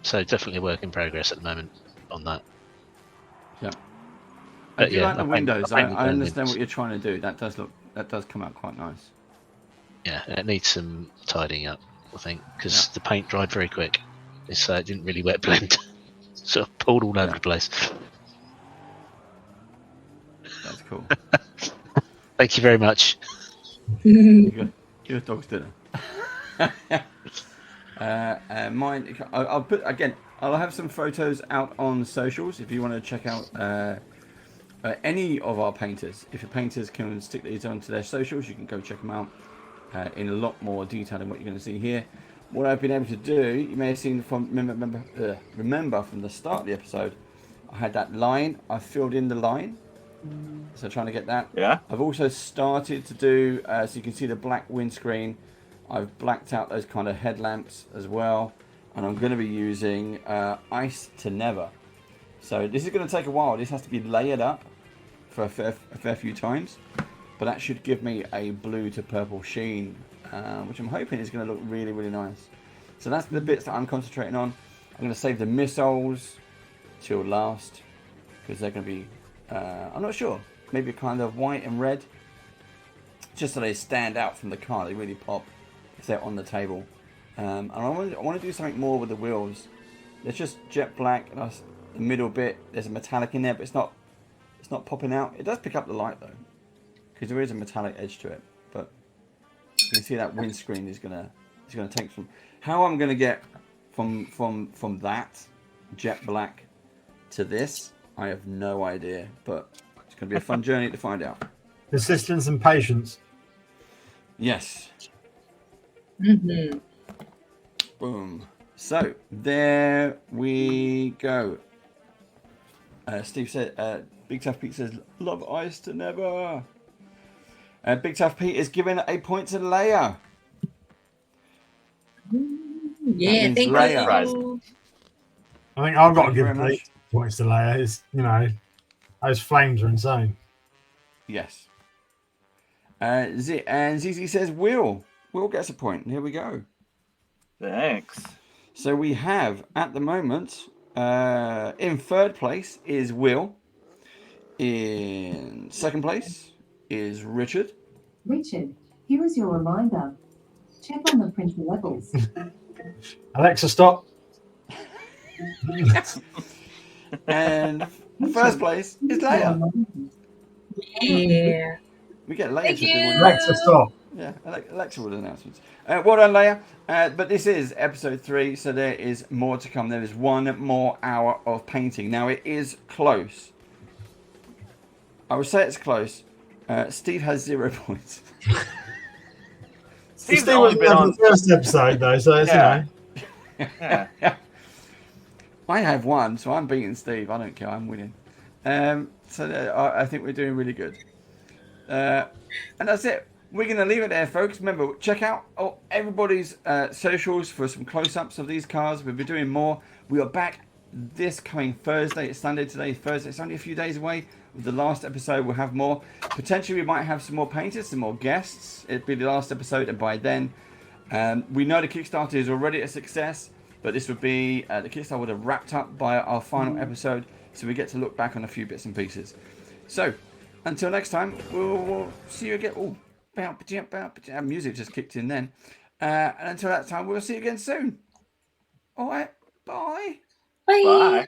So definitely a work in progress at the moment on that. Yeah. But I do like the windows. I understand what you're trying to do. That does come out quite nice. Yeah, it needs some tidying up, I think, because the paint dried very quick. So it didn't really wet blend. Sort of pulled all over the place. That's cool. Thank you very much. Your dog's dinner. Mine. I'll put again. I'll have some photos out on socials if you want to check out any of our painters. If your painters can stick these onto their socials, you can go check them out in a lot more detail than what you're going to see here. What I've been able to do, you may have seen from remember from the start of the episode, I had that line. I filled in the line, so trying to get that. Yeah. I've also started to do so you can see the black windscreen. I've blacked out those kind of headlamps as well, and I'm going to be using ice to never. So this is going to take a while. This has to be layered up for a fair few times, but that should give me a blue to purple sheen, which I'm hoping is going to look really, really nice. So that's the bits that I'm concentrating on. I'm going to save the missiles till last, because they're going to be, I'm not sure, maybe kind of white and red, just so they stand out from the car. They really pop if they're on the table. And I want to do something more with the wheels. They're just jet black, and the middle bit, there's a metallic in there, but it's not popping out. It does pick up the light though, because there is a metallic edge to it. But you can see that windscreen is gonna take some. How I'm gonna get from that jet black to this, I have no idea, but it's gonna be a fun journey to find out. Persistence and patience. Yes. Mm-hmm. Boom. So there we go. Steve said, Big Tough Pete says, love ice to never. Big Tough Pete is giving a point to Leia. Yeah, thank Leia. you. I think I've got Thank to you give very much. points to Leia. It's, those flames are insane. Yes. And ZZ says, Will gets a point. Here we go. Thanks. So we have, at the moment, in third place is Will. In second place is Richard. Richard, here is your reminder. Check on the printer levels. Alexa, stop. And first place is Leia. Yeah. We get Leia Thank to do all you. the Alexa, stop. Yeah, Alexa with announcements. Well done, Leia. But this is episode 3, so there is more to come. There is 1 more hour of painting. Now, it is close. I would say it's close. Steve has 0 points. Steve's Steve only was been on on. the first episode, though, so it's, Yeah. Yeah. I have 1, so I'm beating Steve. I don't care. I'm winning. So I think we're doing really good. And that's it. We're going to leave it there, folks. Remember, check out everybody's socials for some close-ups of these cars. We'll be doing more. We are back this coming Thursday. It's Sunday today, Thursday. It's only a few days away. With the last episode, we'll have more. Potentially, we might have some more painters, some more guests. It'll be the last episode, and by then, we know the Kickstarter is already a success, but this would be, the Kickstarter would have wrapped up by our final episode, so we get to look back on a few bits and pieces. So, until next time, we'll see you again. Oh, music just kicked in then. And until that time, we'll see you again soon. All right, bye. Bye. Bye.